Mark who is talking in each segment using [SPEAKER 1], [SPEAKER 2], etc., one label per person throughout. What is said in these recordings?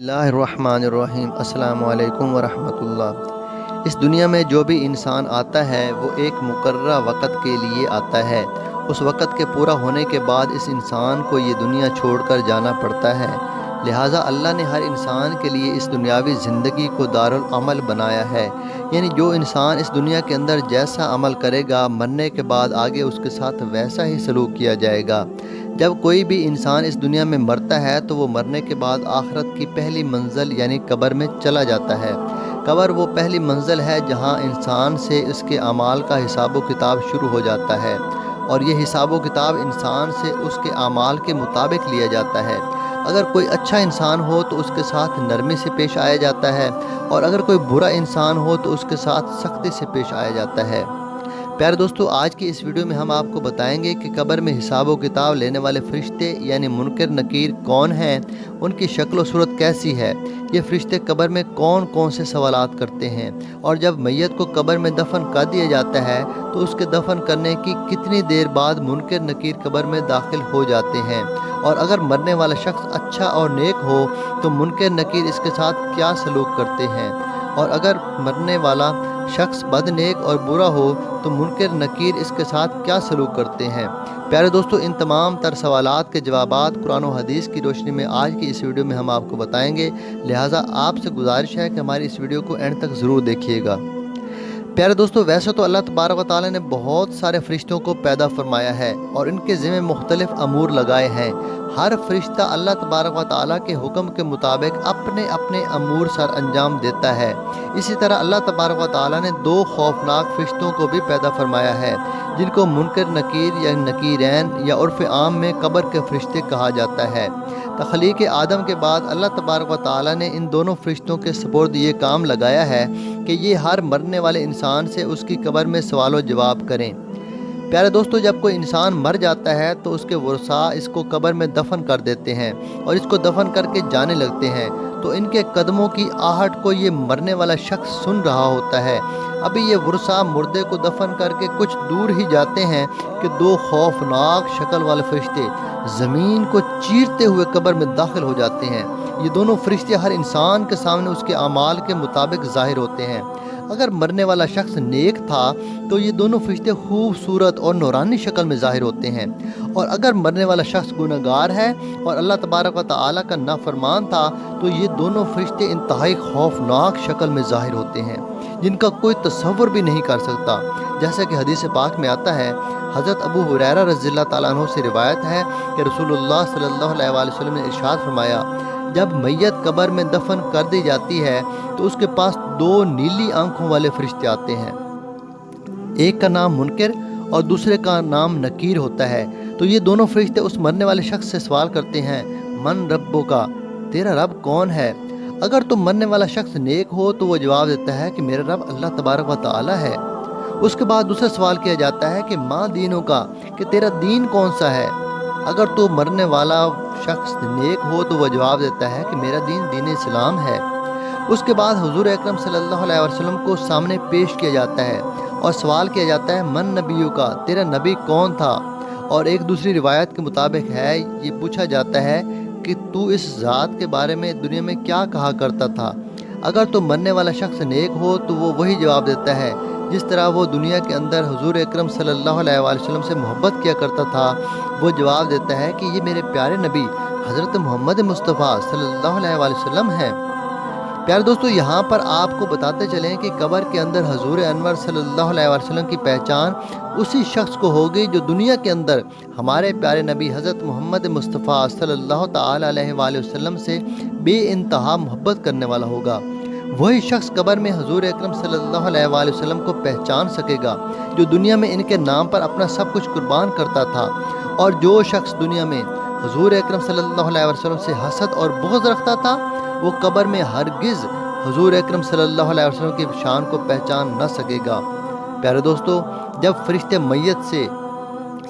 [SPEAKER 1] اللہ الرحمن الرحیم۔ السلام علیکم ورحمۃ اللہ۔ اس دنیا میں جو بھی انسان آتا ہے وہ ایک مقررہ وقت کے لیے آتا ہے۔ اس وقت کے پورا ہونے کے بعد اس انسان کو یہ دنیا چھوڑ کر جانا پڑتا ہے۔ لہٰذا اللہ نے ہر انسان کے لیے اس دنیاوی زندگی کو دارالعمل بنایا ہے، یعنی جو انسان اس دنیا کے اندر جیسا عمل کرے گا مرنے کے بعد آگے اس کے ساتھ ویسا ہی سلوک کیا جائے گا۔ جب کوئی بھی انسان اس دنیا میں مرتا ہے تو وہ مرنے کے بعد آخرت کی پہلی منزل یعنی قبر میں چلا جاتا ہے۔ قبر وہ پہلی منزل ہے جہاں انسان سے اس کے اعمال کا حساب و کتاب شروع ہو جاتا ہے، اور یہ حساب و کتاب انسان سے اس کے اعمال کے مطابق لیا جاتا ہے۔ اگر کوئی اچھا انسان ہو تو اس کے ساتھ نرمی سے پیش آیا جاتا ہے، اور اگر کوئی برا انسان ہو تو اس کے ساتھ سختی سے پیش آیا جاتا ہے۔ پیارے دوستو، آج کی اس ویڈیو میں ہم آپ کو بتائیں گے کہ قبر میں حساب و کتاب لینے والے فرشتے یعنی منکر نکیر کون ہیں، ان کی شکل و صورت کیسی ہے، یہ فرشتے قبر میں کون کون سے سوالات کرتے ہیں، اور جب میت کو قبر میں دفن کر دیا جاتا ہے تو اس کے دفن کرنے کی کتنی دیر بعد منکر نکیر قبر میں داخل ہو جاتے ہیں، اور اگر مرنے والا شخص اچھا اور نیک ہو تو منکر نکیر اس کے ساتھ کیا سلوک کرتے ہیں، اور اگر مرنے والا شخص بد نیک اور برا ہو تو منکر نکیر اس کے ساتھ کیا سلوک کرتے ہیں۔ پیارے دوستو، ان تمام تر سوالات کے جوابات قرآن و حدیث کی روشنی میں آج کی اس ویڈیو میں ہم آپ کو بتائیں گے، لہٰذا آپ سے گزارش ہے کہ ہماری اس ویڈیو کو اینڈ تک ضرور دیکھیے گا۔ پیارے دوستو، ویسے تو اللہ تبارک و تعالیٰ نے بہت سارے فرشتوں کو پیدا فرمایا ہے اور ان کے ذمہ مختلف امور لگائے ہیں۔ ہر فرشتہ اللہ تبارک و تعالیٰ کے حکم کے مطابق اپنے اپنے امور سر انجام دیتا ہے۔ اسی طرح اللہ تبارک و تعالیٰ نے دو خوفناک فرشتوں کو بھی پیدا فرمایا ہے جن کو منکر نکیر یا نکیرین یا عرف عام میں قبر کے فرشتے کہا جاتا ہے۔ تخلیق آدم کے بعد اللہ تبارک و تعالیٰ نے ان دونوں فرشتوں کے سپرد یہ کام لگایا ہے کہ یہ ہر مرنے والے انسان سے اس کی قبر میں سوال و جواب کریں۔ پیارے دوستو، جب کوئی انسان مر جاتا ہے تو اس کے ورثاء اس کو قبر میں دفن کر دیتے ہیں اور اس کو دفن کر کے جانے لگتے ہیں، تو ان کے قدموں کی آہٹ کو یہ مرنے والا شخص سن رہا ہوتا ہے۔ ابھی یہ ورثاء مردے کو دفن کر کے کچھ دور ہی جاتے ہیں کہ دو خوفناک شکل والے فرشتے زمین کو چیرتے ہوئے قبر میں داخل ہو جاتے ہیں۔ یہ دونوں فرشتے ہر انسان کے سامنے اس کے اعمال کے مطابق ظاہر ہوتے ہیں۔ اگر مرنے والا شخص نیک تھا تو یہ دونوں فرشتے خوبصورت اور نورانی شکل میں ظاہر ہوتے ہیں، اور اگر مرنے والا شخص گنہگار ہے اور اللہ تبارک و تعالیٰ کا نافرمان تھا تو یہ دونوں فرشتے انتہائی خوفناک شکل میں ظاہر ہوتے ہیں جن کا کوئی تصور بھی نہیں کر سکتا۔ جیسا کہ حدیث پاک میں آتا ہے، حضرت ابو ہریرہ رضی اللہ تعالیٰ عنہ سے روایت ہے کہ رسول اللہ صلی اللہ علیہ وآلہ وسلم نے ارشاد فرمایا، جب میت قبر میں دفن کر دی جاتی ہے تو اس کے پاس دو نیلی آنکھوں والے فرشتے آتے ہیں، ایک کا نام منکر اور دوسرے کا نام نکیر ہوتا ہے۔ تو یہ دونوں فرشتے اس مرنے والے شخص سے سوال کرتے ہیں، من ربو کا، تیرا رب کون ہے؟ اگر تو مرنے والا شخص نیک ہو تو وہ جواب دیتا ہے کہ میرا رب اللہ تبارک و تعالیٰ ہے۔ اس کے بعد دوسرا سوال کیا جاتا ہے کہ ماں دینوں کا، کہ تیرا دین کون سا ہے؟ اگر تو مرنے والا شخص نیک ہو تو وہ جواب دیتا ہے کہ میرا دین دین اسلام ہے۔ اس کے بعد حضور اکرم صلی اللہ علیہ وسلم کو سامنے پیش کیا جاتا ہے اور سوال کیا جاتا ہے، من نبیوں کا، تیرا نبی کون تھا؟ اور ایک دوسری روایت کے مطابق ہے، یہ پوچھا جاتا ہے کہ تو اس ذات کے بارے میں دنیا میں کیا کہا کرتا تھا؟ اگر تو مرنے والا شخص نیک ہو تو وہ وہی جواب دیتا ہے جس طرح وہ دنیا کے اندر حضور اکرم صلی اللہ علیہ وآلہ وسلم سے محبت کیا کرتا تھا۔ وہ جواب دیتا ہے کہ یہ میرے پیارے نبی حضرت محمد مصطفیٰ صلی اللہ علیہ وآلہ وسلم ہیں۔ پیارے دوستو، یہاں پر آپ کو بتاتے چلیں کہ قبر کے اندر حضور انور صلی اللہ علیہ وآلہ وسلم کی پہچان اسی شخص کو ہوگی جو دنیا کے اندر ہمارے پیارے نبی حضرت محمد مصطفیٰ صلی اللہ تعالیٰ علیہ وآلہ وسلم سے بے انتہا محبت کرنے والا ہوگا۔ وہی شخص قبر میں حضور اکرم صلی اللہ علیہ وآلہ وسلم کو پہچان سکے گا جو دنیا میں ان کے نام پر اپنا سب کچھ قربان کرتا تھا، اور جو شخص دنیا میں حضور اکرم صلی اللہ علیہ وسلم سے حسد اور بغض رکھتا تھا وہ قبر میں ہرگز حضور اکرم صلی اللہ علیہ وسلم کی شان کو پہچان نہ سکے گا۔ پیارے دوستو، جب فرشتے میت سے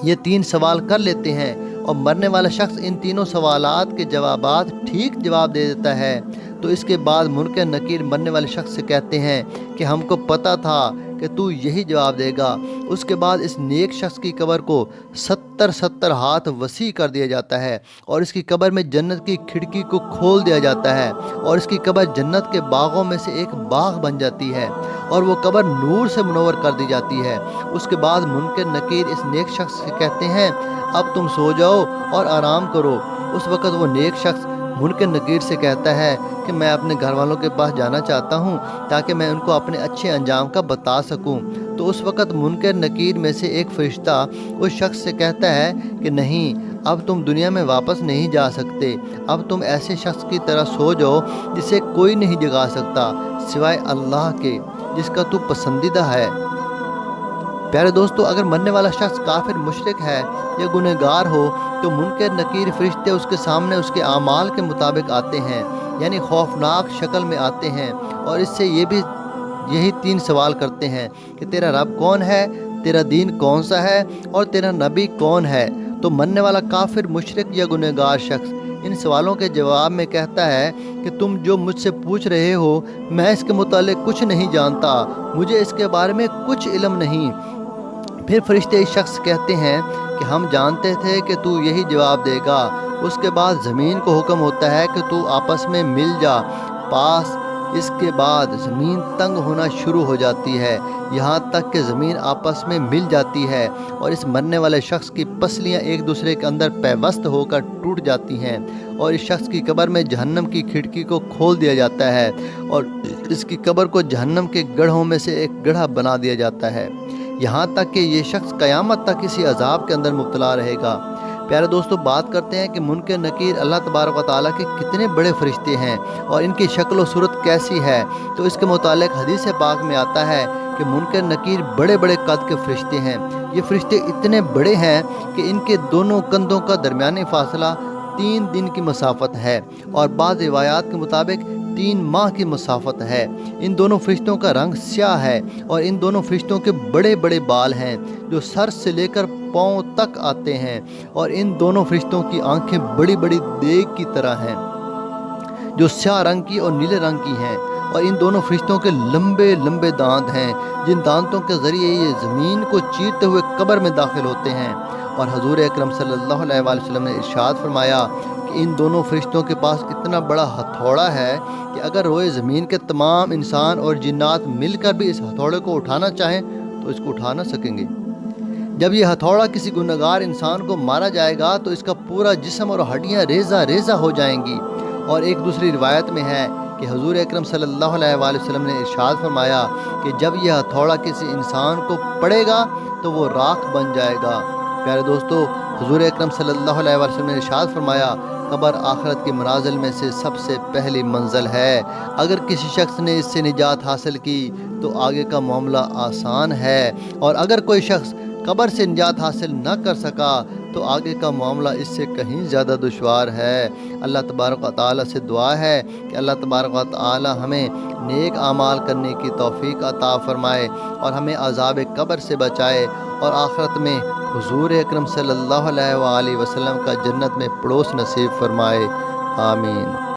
[SPEAKER 1] یہ تین سوال کر لیتے ہیں اور مرنے والا شخص ان تینوں سوالات کے جوابات ٹھیک جواب دے دیتا ہے تو اس کے بعد منکر نکیر مرنے والے شخص سے کہتے ہیں کہ ہم کو پتہ تھا کہ تو یہی جواب دے گا۔ اس کے بعد اس نیک شخص کی قبر کو 70 ہاتھ وسیع کر دیا جاتا ہے اور اس کی قبر میں جنت کی کھڑکی کو کھول دیا جاتا ہے اور اس کی قبر جنت کے باغوں میں سے ایک باغ بن جاتی ہے اور وہ قبر نور سے منور کر دی جاتی ہے۔ اس کے بعد منکر نکیر اس نیک شخص سے کہتے ہیں اب تم سو جاؤ اور آرام کرو۔ اس وقت وہ نیک شخص منکر نکیر سے کہتا ہے کہ میں اپنے گھر والوں کے پاس جانا چاہتا ہوں تاکہ میں ان کو اپنے اچھے انجام کا بتا سکوں۔ تو اس وقت منکر نکیر میں سے ایک فرشتہ اس شخص سے کہتا ہے کہ نہیں، اب تم دنیا میں واپس نہیں جا سکتے، اب تم ایسے شخص کی طرح سو جاؤ جسے کوئی نہیں جگا سکتا سوائے اللہ کے جس کا تو پسندیدہ ہے۔ پیارے دوستو، اگر مرنے والا شخص کافر، مشرک ہے یا گنہگار ہو تو منکر نکیر فرشتے اس کے سامنے اس کے اعمال کے مطابق آتے ہیں، یعنی خوفناک شکل میں آتے ہیں اور اس سے یہی 3 سوال کرتے ہیں کہ تیرا رب کون ہے، تیرا دین کون سا ہے اور تیرا نبی کون ہے۔ تو مرنے والا کافر، مشرک یا گنہگار شخص ان سوالوں کے جواب میں کہتا ہے کہ تم جو مجھ سے پوچھ رہے ہو میں اس کے متعلق کچھ نہیں جانتا، مجھے اس کے بارے میں کچھ علم نہیں۔ پھر فرشتے اس شخص کہتے ہیں کہ ہم جانتے تھے کہ تو یہی جواب دے گا۔ اس کے بعد زمین کو حکم ہوتا ہے کہ تو آپس میں مل جا پاس۔ اس کے بعد زمین تنگ ہونا شروع ہو جاتی ہے یہاں تک کہ زمین آپس میں مل جاتی ہے اور اس مرنے والے شخص کی پسلیاں ایک دوسرے کے اندر پیوست ہو کر ٹوٹ جاتی ہیں اور اس شخص کی قبر میں جہنم کی کھڑکی کو کھول دیا جاتا ہے اور اس کی قبر کو جہنم کے گڑھوں میں سے ایک گڑھا بنا دیا جاتا ہے، یہاں تک کہ یہ شخص قیامت تک اسی عذاب کے اندر مبتلا رہے گا۔ پیارے دوستو، بات کرتے ہیں کہ منکر نکیر اللہ تبارک و تعالیٰ کے کتنے بڑے فرشتے ہیں اور ان کی شکل و صورت کیسی ہے۔ تو اس کے متعلق حدیث پاک میں آتا ہے کہ منکر نکیر بڑے بڑے قد کے فرشتے ہیں۔ یہ فرشتے اتنے بڑے ہیں کہ ان کے دونوں کندھوں کا درمیانی فاصلہ 3 دن کی مسافت ہے اور بعض روایات کے مطابق 3 ماہ کی مسافت ہے۔ ان دونوں فرشتوں کا رنگ سیاہ ہے اور ان دونوں فرشتوں کے بڑے بڑے بال ہیں جو سر سے لے کر پاؤں تک آتے ہیں اور ان دونوں فرشتوں کی آنکھیں بڑی بڑی دیگ کی طرح ہیں جو سیاہ رنگ کی اور نیلے رنگ کی ہیں اور ان دونوں فرشتوں کے لمبے لمبے دانت ہیں جن دانتوں کے ذریعے یہ زمین کو چیرتے ہوئے قبر میں داخل ہوتے ہیں۔ اور حضور اکرم صلی اللہ علیہ وآلہ وسلم نے ارشاد فرمایا کہ ان دونوں فرشتوں کے پاس اتنا بڑا ہتھوڑا ہے کہ اگر روئے زمین کے تمام انسان اور جنات مل کر بھی اس ہتھوڑے کو اٹھانا چاہیں تو اس کو اٹھا نہ سکیں گے۔ جب یہ ہتھوڑا کسی گنہگار انسان کو مارا جائے گا تو اس کا پورا جسم اور ہڈیاں ریزہ ریزہ ہو جائیں گی۔ اور ایک دوسری روایت میں ہے کہ حضور اکرم صلی اللہ علیہ وآلہ وسلم نے ارشاد فرمایا کہ جب یہ ہتھوڑا کسی انسان کو پڑے گا تو وہ راکھ بن جائے گا۔ پیارے دوستو، حضور اکرم صلی اللہ علیہ وآلہ وسلم نے ارشاد فرمایا قبر آخرت کی منازل میں سے سب سے پہلی منزل ہے، اگر کسی شخص نے اس سے نجات حاصل کی تو آگے کا معاملہ آسان ہے اور اگر کوئی شخص قبر سے نجات حاصل نہ کر سکا تو آگے کا معاملہ اس سے کہیں زیادہ دشوار ہے۔ اللہ تبارک و تعالیٰ سے دعا ہے کہ اللہ تبارک و تعالیٰ ہمیں نیک اعمال کرنے کی توفیق عطا فرمائے اور ہمیں عذاب قبر سے بچائے اور آخرت میں حضور اکرم صلی اللہ علیہ وآلہ وسلم کا جنت میں پڑوس نصیب فرمائے۔ آمین۔